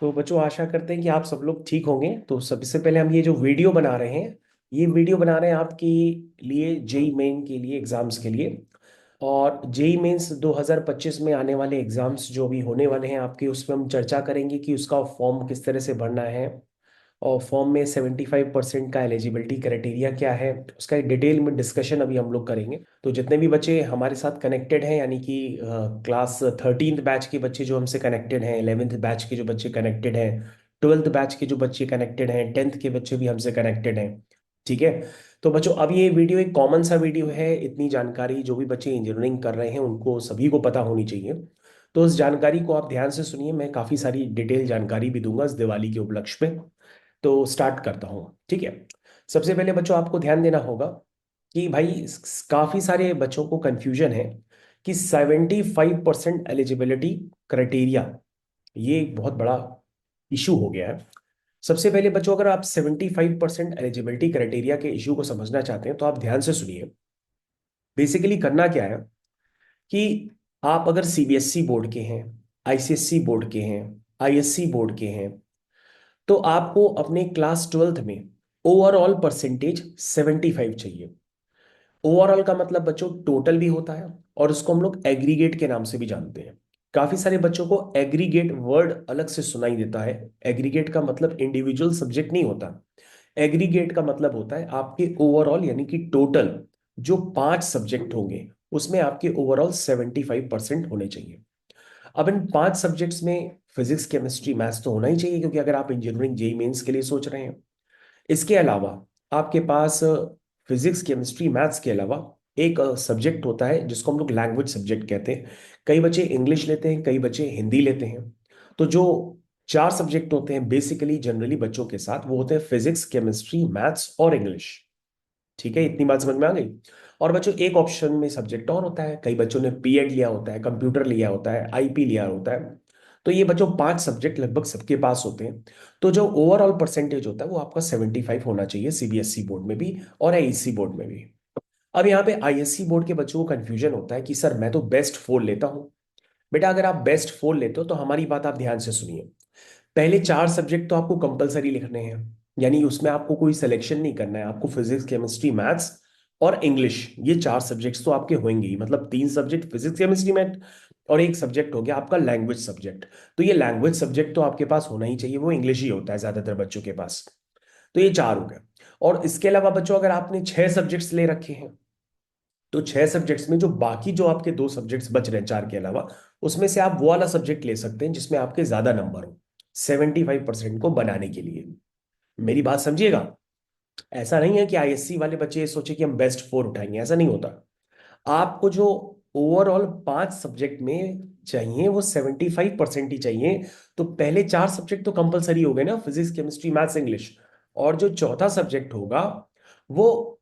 तो बच्चों आशा करते हैं कि आप सब लोग ठीक होंगे। तो सबसे पहले हम ये जो वीडियो बना रहे हैं, ये वीडियो बना रहे हैं आपके लिए, जेई मेन के लिए, एग्जाम्स के लिए। और जेई मेंस 2025 में आने वाले एग्जाम्स जो भी होने वाले हैं आपके, उसमें हम चर्चा करेंगे कि उसका फॉर्म किस तरह से भरना है। और फॉर्म में 75% का एलिजिबिलिटी क्राइटेरिया क्या है, उसका एक डिटेल में डिस्कशन अभी हम लोग करेंगे। तो जितने भी बच्चे हमारे साथ कनेक्टेड हैं, यानी कि क्लास 13th बैच के बच्चे जो हमसे कनेक्टेड हैं, 11th बैच के जो बच्चे कनेक्टेड हैं, 12th बैच के जो बच्चे कनेक्टेड हैं, 10th के बच्चे भी हमसे कनेक्टेड हैं। ठीक है। तो बच्चों अब ये वीडियो एक कॉमन सा वीडियो है। इतनी जानकारी जो भी बच्चे इंजीनियरिंग कर रहे हैं उनको सभी को पता होनी चाहिए। तो इस जानकारी को आप ध्यान से सुनिए, मैं काफ़ी सारी डिटेल जानकारी भी दूंगा इस दिवाली के उपलक्ष्य में। तो स्टार्ट करता हूँ, ठीक है। सबसे पहले बच्चों आपको ध्यान देना होगा कि भाई काफी सारे बच्चों को कंफ्यूजन है कि 75% एलिजिबिलिटी क्राइटेरिया, ये एक बहुत बड़ा इशू हो गया है। सबसे पहले बच्चों अगर आप 75% एलिजिबिलिटी क्राइटेरिया के इशू को समझना चाहते हैं तो आप ध्यान से सुनिए। बेसिकली करना क्या है कि आप अगर सीबीएसई बोर्ड के हैं, आईसीएसई बोर्ड के हैं, आईएससी बोर्ड के हैं, तो आपको अपने क्लास 12th में ओवरऑल परसेंटेज 75 चाहिए। ओवरऑल का मतलब बच्चों टोटल भी होता है, और उसको हम लोग एग्रीगेट के नाम से भी जानते हैं। काफी सारे बच्चों को एग्रीगेट वर्ड अलग से सुनाई देता है। एग्रीगेट का मतलब इंडिविजुअल सब्जेक्ट नहीं होता। एग्रीगेट का मतलब होता है आपके ओवरऑल, यानी कि टोटल जो 5 सब्जेक्ट होंगे उसमें आपके ओवरऑल 75% होने चाहिए। अब इन 5 सब्जेक्ट्स में फिजिक्स, केमिस्ट्री, मैथ्स तो होना ही चाहिए, क्योंकि अगर आप इंजीनियरिंग जेई मेंस के लिए सोच रहे हैं। इसके अलावा आपके पास फिजिक्स, केमिस्ट्री, मैथ्स के अलावा एक सब्जेक्ट होता है जिसको हम लोग लैंग्वेज सब्जेक्ट कहते हैं। कई बच्चे इंग्लिश लेते हैं, कई बच्चे हिंदी लेते हैं। तो जो 4 सब्जेक्ट होते हैं बेसिकली जनरली बच्चों के साथ, वो होते हैं फिजिक्स, केमिस्ट्री, मैथ्स और इंग्लिश। ठीक है, इतनी बात समझ में आ गई। और बच्चों एक ऑप्शन में सब्जेक्ट और होता है, कई बच्चों ने पीएड लिया होता है, कंप्यूटर लिया होता है, आईपी लिया होता है। तो ये बच्चों 5 सब्जेक्ट लगभग सबके पास होते हैं। तो जो ओवरऑल परसेंटेज होता है वो आपका 75 होना चाहिए, सीबीएसई बोर्ड में भी और आईएससी बोर्ड में भी। अब यहाँ पे आईएससी बोर्ड के बच्चों को कंफ्यूजन होता है कि सर मैं तो बेस्ट 4 लेता हूँ। बेटा अगर आप बेस्ट 4 लेते हो तो हमारी बात आप ध्यान से सुनिए। पहले 4 सब्जेक्ट तो आपको कंपलसरी लिखने हैं, यानी उसमें आपको कोई सिलेक्शन नहीं करना है। आपको फिजिक्स, केमिस्ट्री, मैथ्स और इंग्लिश, ये 4 सब्जेक्ट्स तो आपके होंगे ही। मतलब 3 सब्जेक्ट फिजिक्स, केमिस्ट्री, मैथ, और एक सब्जेक्ट हो गया आपका लैंग्वेज सब्जेक्ट। तो ये लैंग्वेज सब्जेक्ट तो आपके पास होना ही चाहिए, वो इंग्लिश ही होता है ज्यादातर बच्चों के पास। तो ये 4 हो गए। और इसके अलावा बच्चों अगर आपने 6 सब्जेक्ट्स ले रखे हैं, तो 6 सब्जेक्ट्स में जो बाकी जो आपके 2 सब्जेक्ट्स बच रहे हैं 4 के अलावा, उसमें से आप वो वाला सब्जेक्ट ले सकते हैं जिसमें आपके ज्यादा नंबर हो, 75% को बनाने के लिए। मेरी बात समझिएगा। ऐसा नहीं है कि आईएससी वाले बच्चे ये सोचे कि हम बेस्ट 4 उठाएंगे, ऐसा नहीं होता। आपको जो ओवरऑल 5 सब्जेक्ट में चाहिए वो 75% ही चाहिए। तो पहले 4 सब्जेक्ट तो कंपलसरी हो गए ना, फिजिक्स, केमिस्ट्री, मैथ्स, इंग्लिश। और जो चौथा सब्जेक्ट होगा वो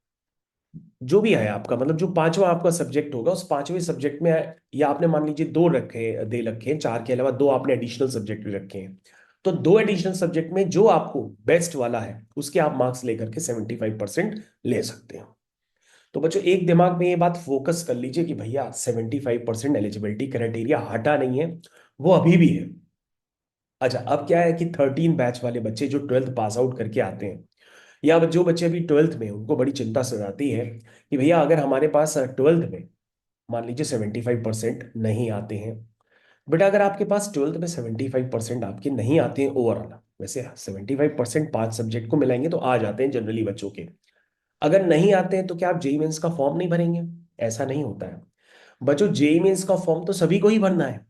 जो भी है आपका, मतलब जो पांचवा आपका सब्जेक्ट होगा, उस 5वें सब्जेक्ट में, या आपने मान लीजिए 2 रखे दे रखे हैं, 4 के अलावा 2 आपने एडिशनल सब्जेक्ट भी रखे हैं। तो 2 एडिशनल सब्जेक्ट में जो आपको बेस्ट वाला है उसके आप मार्क्स लेकर के 75% ले सकते हैं। तो बच्चों एक दिमाग में ये बात फोकस कर लीजिए कि भैया 75% एलिजिबिलिटी क्राइटेरिया हटा नहीं है, वो अभी भी है। अच्छा अब क्या है कि 13 बैच वाले बच्चे जो 12th पास आउट करके आते हैं, या जो बच्चे अभी 12th में हैं, उनको बड़ी चिंता सताती है कि भैया अगर हमारे पास 12th में मान लीजिए 75% नहीं आते हैं। बेटा अगर आपके पास 12th में 75% आपके नहीं आते हैं ओवरऑल, वैसे 75% 5 सब्जेक्ट को मिलाएंगे तो आ जाते हैं जनरली बच्चों के। अगर नहीं आते हैं तो क्या आप जेई मेंस का फॉर्म नहीं भरेंगे? ऐसा नहीं होता है बच्चों। जेई मेंस का फॉर्म तो सभी को ही भरना है,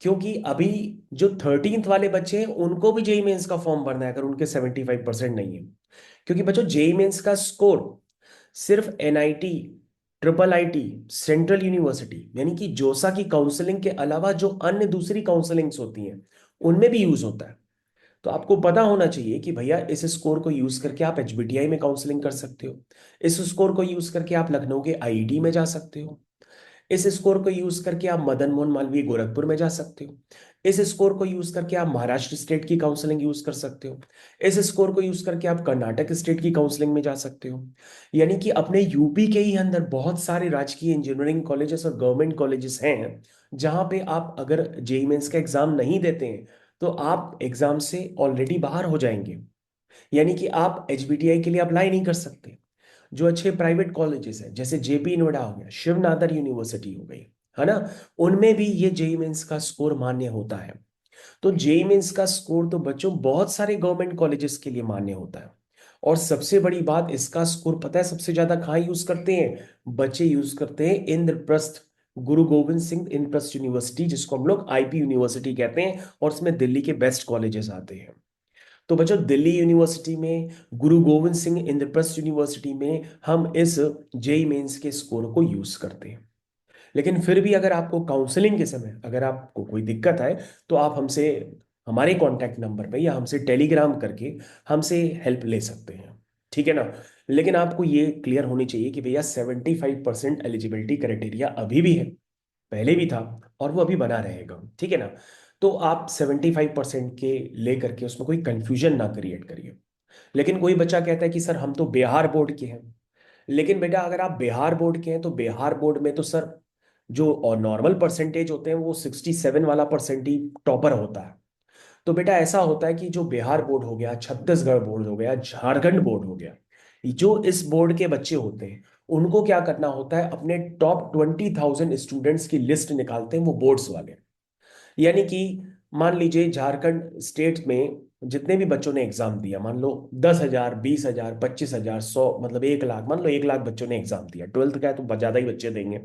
क्योंकि अभी जो 13th वाले बच्चे हैं उनको भी जेई मेंस का फॉर्म भरना है अगर उनके 75% नहीं है। क्योंकि बच्चों जेई मेंस का स्कोर सिर्फ NIT, triple IT, central university यानी कि जोसा की काउंसलिंग के अलावा जो अन्य दूसरी काउंसलिंग्स होती हैं उनमें भी यूज होता है। तो आपको पता होना चाहिए कि भैया इस स्कोर को यूज करके आप एचबीटीआई में काउंसलिंग कर सकते हो। इस स्कोर को यूज करके आप लखनऊ के आईआईटी में जा सकते हो। इस स्कोर को यूज करके आप मदन मोहन मालवीय गोरखपुर में जा सकते हो। इस स्कोर को यूज करके आप महाराष्ट्र स्टेट की काउंसलिंग यूज कर सकते हो। इस स्कोर को यूज करके आप कर्नाटक स्टेट की काउंसलिंग में जा सकते हो। यानी कि अपने यूपी के ही अंदर बहुत सारे राजकीय इंजीनियरिंग कॉलेजेस और गवर्नमेंट कॉलेजेस हैं, जहां पे आप अगर जेई मेंस का एग्जाम नहीं देते हैं तो आप एग्जाम से ऑलरेडी बाहर हो जाएंगे। यानी कि आप एचबीटीआई के लिए अप्लाई नहीं कर सकते। जो अच्छे प्राइवेट कॉलेजेस हैं जैसे जेपी नोएडा हो गया, शिव नादर यूनिवर्सिटी हो गई, है ना, उनमें भी ये जेई मेंस का स्कोर मान्य होता है। तो जेई मेंस का स्कोर तो बच्चों बहुत सारे गवर्नमेंट कॉलेजेस के लिए मान्य होता है। और सबसे बड़ी बात, इसका स्कोर पता है सबसे ज्यादा कहाँ यूज करते हैं? बच्चे यूज करते हैं इंद्रप्रस्थ, गुरु गोविंद सिंह इंद्रप्रस्थ यूनिवर्सिटी, जिसको हम लोग आईपी यूनिवर्सिटी कहते हैं, और उसमें दिल्ली के बेस्ट कॉलेजेस आते हैं। तो बच्चों दिल्ली यूनिवर्सिटी में, गुरु गोविंद सिंह इंद्रप्रस्थ यूनिवर्सिटी में हम इस जेई मेंस के स्कोर को यूज करते हैं। लेकिन फिर भी अगर आपको काउंसलिंग के समय अगर आपको कोई दिक्कत है, तो आप हमसे, हमारे कांटेक्ट नंबर पे या हमसे टेलीग्राम करके हमसे हेल्प ले सकते हैं। ठीक है ना? लेकिन आपको ये क्लियर होनी चाहिए कि भैया 75% एलिजिबिलिटी क्राइटेरिया अभी भी है, पहले भी था, और वो अभी बना रहेगा। ठीक है ना? तो आप 75% के लेकर के उसमें कोई कंफ्यूजन ना क्रिएट करिए। लेकिन कोई बच्चा कहता है कि सर हम तो बिहार बोर्ड के हैं। लेकिन बेटा अगर आप बिहार बोर्ड के हैं तो बिहार बोर्ड में तो सर जो और नॉर्मल परसेंटेज होते हैं वो 67 वाला परसेंट ही टॉपर होता है। तो बेटा ऐसा होता है कि जो बिहार बोर्ड हो गया, छत्तीसगढ़ बोर्ड हो गया, झारखंड बोर्ड हो गया, जो इस बोर्ड के बच्चे होते हैं, उनको क्या करना होता है, अपने टॉप 20,000 स्टूडेंट्स की लिस्ट निकालते हैं वो बोर्ड्स वाले। यानी कि मान लीजिए झारखंड स्टेट में जितने भी बच्चों ने एग्जाम दिया, मान लो 10,000, 20,000, 25,000, 100, मतलब 1 लाख, मान लो 1 लाख बच्चों ने एग्जाम दिया, ट्वेल्थ का है तो ज्यादा ही बच्चे देंगे।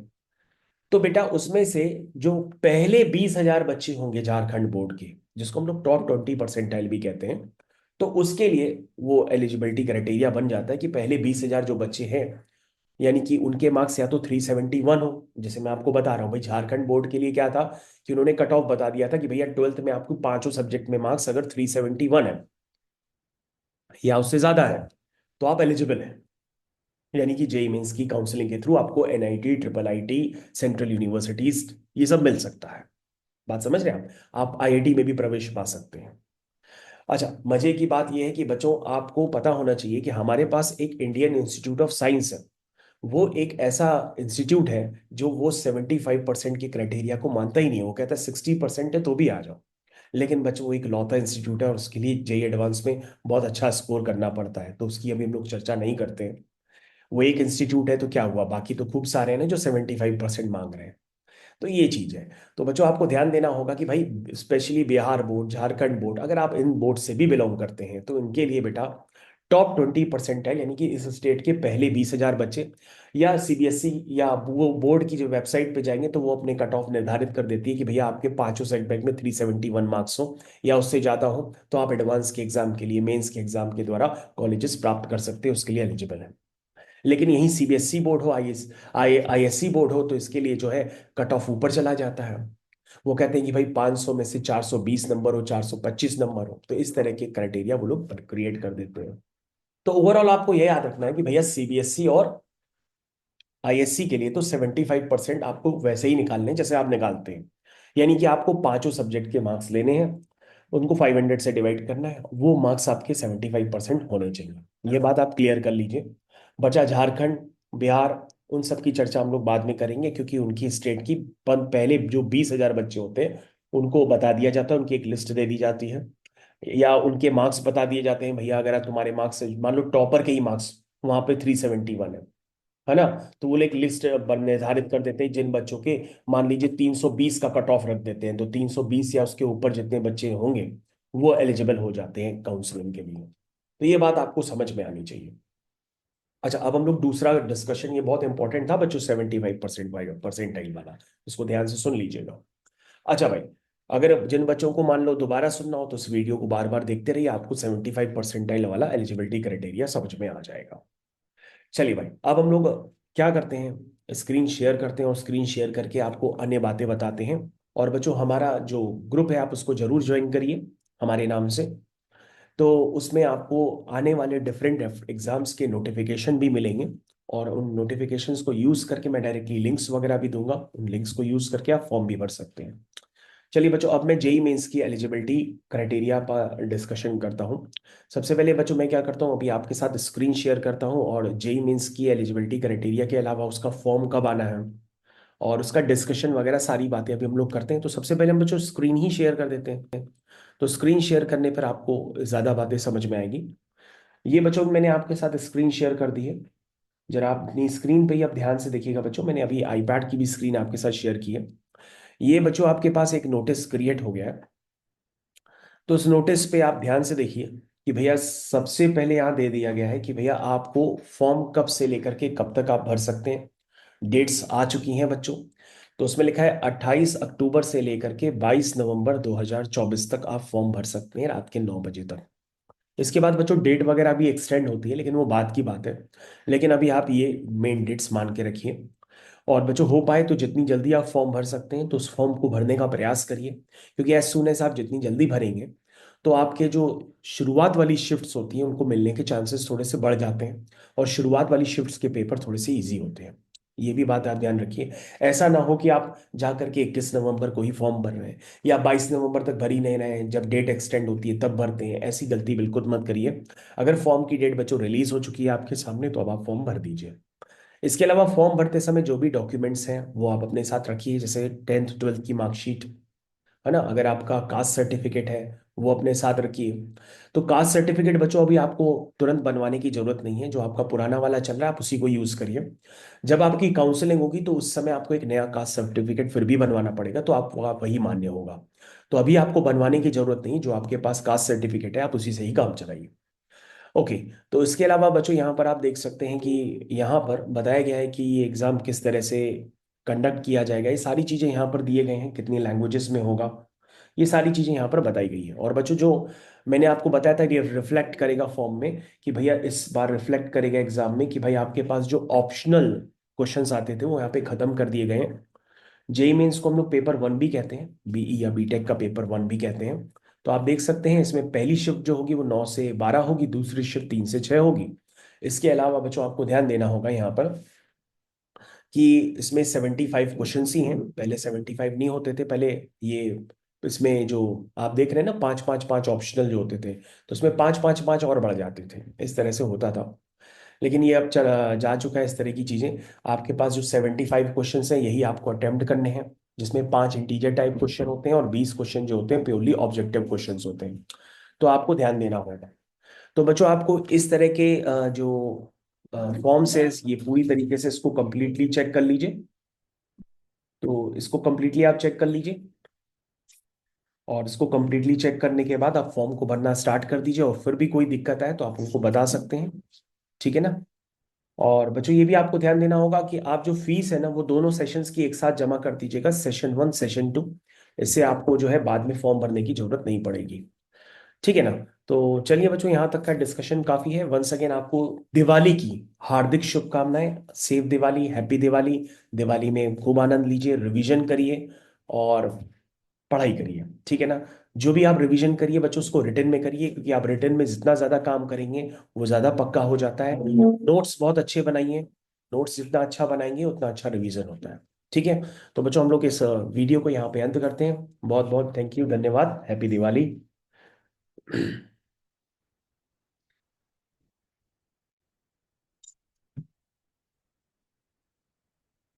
तो बेटा उसमें से जो पहले 20,000 बच्चे होंगे झारखंड बोर्ड के, जिसको हम लोग टॉप 20 परसेंटाइल भी कहते हैं, तो उसके लिए वो एलिजिबिलिटी क्राइटेरिया बन जाता है कि पहले 20,000 जो बच्चे हैं, यानी कि उनके मार्क्स या तो 371 हो। जैसे मैं आपको बता रहा हूँ भाई, झारखंड बोर्ड के लिए क्या था कि उन्होंने कट ऑफ बता दिया था कि भैया ट्वेल्थ में आपको पांचों सब्जेक्ट में मार्क्स अगर 371 है या उससे ज्यादा है तो आप एलिजिबल हैं। यानी कि जेई मेंस की काउंसलिंग के थ्रू आपको NIT, triple IT, central universities, ये सब मिल सकता है। बात समझ रहे हैं आप आईआईटी में भी प्रवेश पा सकते हैं। अच्छा, मजे की बात यह है कि बच्चों आपको पता होना चाहिए कि हमारे पास एक इंडियन इंस्टीट्यूट ऑफ साइंस है। वो एक ऐसा इंस्टीट्यूट है जो वो 75% के क्राइटेरिया को मानता ही नहीं है। वो कहता है 60% है तो भी आ जाओ। लेकिन बच्चों वो एक लौता इंस्टीट्यूट है और उसके लिए जेई एडवांस में बहुत अच्छा स्कोर करना पड़ता है, तो उसकी अभी हम लोग चर्चा नहीं करते हैं। वो एक इंस्टीट्यूट है तो क्या हुआ, बाकी तो खूब सारे हैं ना जो 75% मांग रहे हैं। तो ये चीज है। तो बच्चों आपको ध्यान देना होगा कि भाई specially Bihar board, Jharkhand board, अगर आप इन बोर्ड से भी बिलोंग करते हैं तो इनके लिए बेटा टॉप 20 परसेंटाइल, यानी कि इस स्टेट के पहले 20,000 बच्चे, या सीबीएसई या वो बोर्ड की जो वेबसाइट पे जाएंगे तो वो अपने कट ऑफ निर्धारित कर देती है कि भैया आपके पांचों सेगमेंट में 371 मार्क्स हो या उससे ज्यादा हो तो आप एडवांस के एग्जाम के लिए, मेंस के एग्जाम के द्वारा कॉलेजेस प्राप्त कर सकते हैं, उसके लिए एलिजिबल है। लेकिन यही सीबीएसई बोर्ड हो, आईएससी बोर्ड हो, तो इसके लिए जो है कट ऑफ ऊपर चला जाता है। वो कहते हैं कि भाई 500 में से 420 नंबर हो, 425 नंबर हो, तो इस तरह के क्राइटेरिया वो लोग क्रिएट कर देते हैं। तो ओवरऑल आपको यह याद रखना है कि भैया सीबीएसई और आईएससी के लिए तो 75% आपको वैसे ही निकालने हैं जैसे आप निकालते हैं। यानी कि आपको पांचों सब्जेक्ट के मार्क्स लेने हैं, उनको 500 से डिवाइड करना है, वो मार्क्स आपके 75% होने चाहिए। ये बात आप क्लियर कर लीजिए। बचा झारखंड, बिहार, उन सब की चर्चा हम लोग बाद में करेंगे, क्योंकि उनकी स्टेट की पहले जो 20,000 बच्चे होते हैं उनको बता दिया जाता है, उनकी एक लिस्ट दे दी जाती है, या उनके मार्क्स बता दिए जाते हैं, भैया अगर तुम्हारे मार्क्स मान लो टॉपर के ही मार्क्स वहां पे 371 है ना, तो वो एक लिस्ट निर्धारित कर देते हैं जिन बच्चों के, मान लीजिए 320 का कट ऑफ रख देते हैं, तो 320 या उसके ऊपर जितने बच्चे होंगे वो एलिजिबल हो जाते हैं काउंसलिंग के लिए। तो ये बात आपको समझ में आनी चाहिए। अच्छा, अब हम लोग दूसरा डिस्कशन, ये बहुत इंपॉर्टेंट था बच्चों, 75% परसेंटाइल वाला, इसको ध्यान से सुन लीजिएगा। अच्छा भाई, अगर जिन बच्चों को मान लो दोबारा सुनना हो तो इस वीडियो को बार बार देखते रहिए, आपको 75% वाला एलिजिबिलिटी क्राइटेरिया समझ में आ जाएगा। चलिए भाई, अब हम लोग क्या करते हैं, स्क्रीन शेयर करते हैं, और स्क्रीन शेयर करके आपको अन्य बातें बताते हैं। और बच्चों हमारा जो ग्रुप है आप उसको जरूर ज्वाइन करिए हमारे नाम से। तो उसमें आपको आने वाले डिफरेंट एग्जाम्स के नोटिफिकेशन भी मिलेंगे, और उन नोटिफिकेशंस को यूज करके मैं डायरेक्टली लिंक्स वगैरह भी दूंगा, उन लिंक्स को यूज करके आप फॉर्म भी भर सकते हैं। चलिए बच्चों, अब मैं जेई मेंस की एलिजिबिलिटी क्राइटेरिया पर डिस्कशन करता हूँ। सबसे पहले बच्चों मैं क्या करता हूँ, अभी आपके साथ स्क्रीन शेयर करता हूँ, और जेई मेंस की एलिजिबिलिटी क्राइटेरिया के अलावा उसका फॉर्म कब आना है और उसका डिस्कशन वगैरह सारी बातें अभी हम लोग करते हैं। तो सबसे पहले हम बच्चों स्क्रीन ही शेयर कर देते हैं। तो स्क्रीन शेयर करने पर आपको ज़्यादा बातें समझ में आएगी। ये बच्चों मैंने आपके साथ स्क्रीन शेयर कर दी है। जरा आप अपनी स्क्रीन पे ही आप ध्यान से देखिएगा बच्चों, मैंने अभी आईपैड की भी स्क्रीन आपके साथ शेयर की है। ये बच्चों आपके पास एक नोटिस क्रिएट हो गया है। तो उस नोटिस पे आप ध्यान से देखिए कि भैया सबसे पहले यहाँ दे दिया गया है कि भैया आपको फॉर्म कब से लेकर के कब तक आप भर सकते हैं। डेट्स आ चुकी हैं बच्चों। तो उसमें लिखा है 28 अक्टूबर से लेकर के 22 नवंबर 2024 तक आप फॉर्म भर सकते हैं रात के 9 बजे तक। इसके बाद बच्चों डेट वगैरह भी एक्सटेंड होती है, लेकिन वो बात की बात है। लेकिन अभी आप ये मेन डेट्स मान के रखिए। और बच्चों हो पाए तो जितनी जल्दी आप फॉर्म भर सकते हैं तो उस फॉर्म को भरने का प्रयास करिए, क्योंकि एज सुन एज आप जितनी जल्दी भरेंगे तो आपके जो शुरुआत वाली शिफ्ट्स होती हैं उनको मिलने के चांसेस थोड़े से बढ़ जाते हैं। और शुरुआत वाली शिफ्ट्स के पेपर थोड़े से इजी होते हैं। ये भी बात आप ध्यान रखिए। ऐसा ना हो कि आप जा करके 21 नवंबर को ही फॉर्म भर रहे हैं या 22 नवंबर तक भर ही नहीं रहे हैं, जब डेट एक्सटेंड होती है तब भरते हैं। ऐसी गलती बिल्कुल मत करिए। अगर फॉर्म की डेट बच्चों रिलीज हो चुकी है आपके सामने तो अब आप फॉर्म भर दीजिए। इसके अलावा फॉर्म भरते समय जो भी डॉक्यूमेंट्स हैं वो आप अपने साथ रखिए, जैसे 10th 12th की मार्कशीट है ना। अगर आपका कास्ट सर्टिफिकेट है वो अपने साथ रखिए। तो कास्ट सर्टिफिकेट बच्चों अभी आपको तुरंत बनवाने की जरूरत नहीं है, जो आपका पुराना वाला चल रहा है आप उसी को यूज करिए। जब आपकी काउंसलिंग होगी तो उस समय आपको एक नया कास्ट सर्टिफिकेट फिर भी बनवाना पड़ेगा, तो आप वही मान्य होगा। तो अभी आपको बनवाने की जरूरत नहीं, जो आपके पास कास्ट सर्टिफिकेट है आप उसी से ही काम चलाइए। ओके। तो इसके अलावा बच्चों यहाँ पर आप देख सकते हैं कि यहाँ पर बताया गया है कि ये एग्जाम किस तरह से कंडक्ट किया जाएगा। ये सारी चीजें यहाँ पर दिए गए हैं, कितनी लैंग्वेजेस में होगा, ये सारी चीजें यहाँ पर बताई गई है। और बच्चों जो मैंने आपको बताया था ये रिफ्लेक्ट करेगा फॉर्म में कि भैया इस बार रिफ्लेक्ट करेगा एग्जाम में कि भाई आपके पास जो ऑप्शनल क्वेश्चंस आते थे वो यहाँ पे खत्म कर दिए गए हैं। जेई मेंस को हम लोग पेपर 1 भी कहते हैं, बीई या बीटेक का पेपर 1 भी कहते हैं। तो आप देख सकते हैं इसमें पहली शिफ्ट जो होगी वो 9 से 12 होगी, दूसरी शिफ्ट 3 से 6 होगी। इसके अलावा बच्चों आपको ध्यान देना होगा यहाँ पर कि इसमें 75 क्वेश्चन ही हैं, पहले 75 नहीं होते थे पहले। ये इसमें जो आप देख रहे हैं ना, 5 5 5 ऑप्शनल जो होते थे, तो इसमें 5 5 5 और बढ़ जाते थे, इस तरह से होता था। लेकिन ये अब जा चुका है इस तरह की चीजें। आपके पास जो 75 क्वेश्चन हैं यही आपको अटेम्प्ट करने हैं, जिसमें 5 इंटीजर टाइप क्वेश्चन होते हैं और 20 क्वेश्चन जो होते हैं प्योरली ऑब्जेक्टिव क्वेश्चन होते हैं। तो आपको ध्यान देना होगा। तो बच्चों आपको इस तरह के जो फॉर्म्स है ये पूरी तरीके से इसको कंप्लीटली चेक कर लीजिए। तो इसको कंप्लीटली आप चेक कर लीजिए, और इसको कंप्लीटली चेक करने के बाद आप फॉर्म को भरना स्टार्ट कर दीजिए। और फिर भी कोई दिक्कत आए तो आप उनको बता सकते हैं, ठीक है ना। और बच्चों ये भी आपको ध्यान देना होगा कि आप जो फीस है ना वो दोनों सेशंस की एक साथ जमा कर दीजिएगा, सेशन 1 सेशन 2। इससे आपको जो है बाद में फॉर्म भरने की जरूरत नहीं पड़ेगी, ठीक है ना। तो चलिए बच्चों यहाँ तक का डिस्कशन काफी है। वंस अगेन आपको दिवाली की हार्दिक शुभकामनाएं। Safe Diwali, happy Diwali. दिवाली में खूब आनंद लीजिए, रिवीजन करिए और पढ़ाई करिए, ठीक है ना। जो भी आप रिवीजन करिए बच्चों उसको रिटर्न में करिए, क्योंकि आप रिटर्न में जितना ज्यादा काम करेंगे वो ज्यादा पक्का हो जाता है। नोट्स बहुत अच्छे बनाइए। नोट्स जितना अच्छा बनाएंगे उतना अच्छा रिवीजन होता है, ठीक है। तो बच्चों हम लोग इस वीडियो को यहाँ पे अंत करते हैं। बहुत बहुत थैंक यू, धन्यवाद, हैप्पी दिवाली।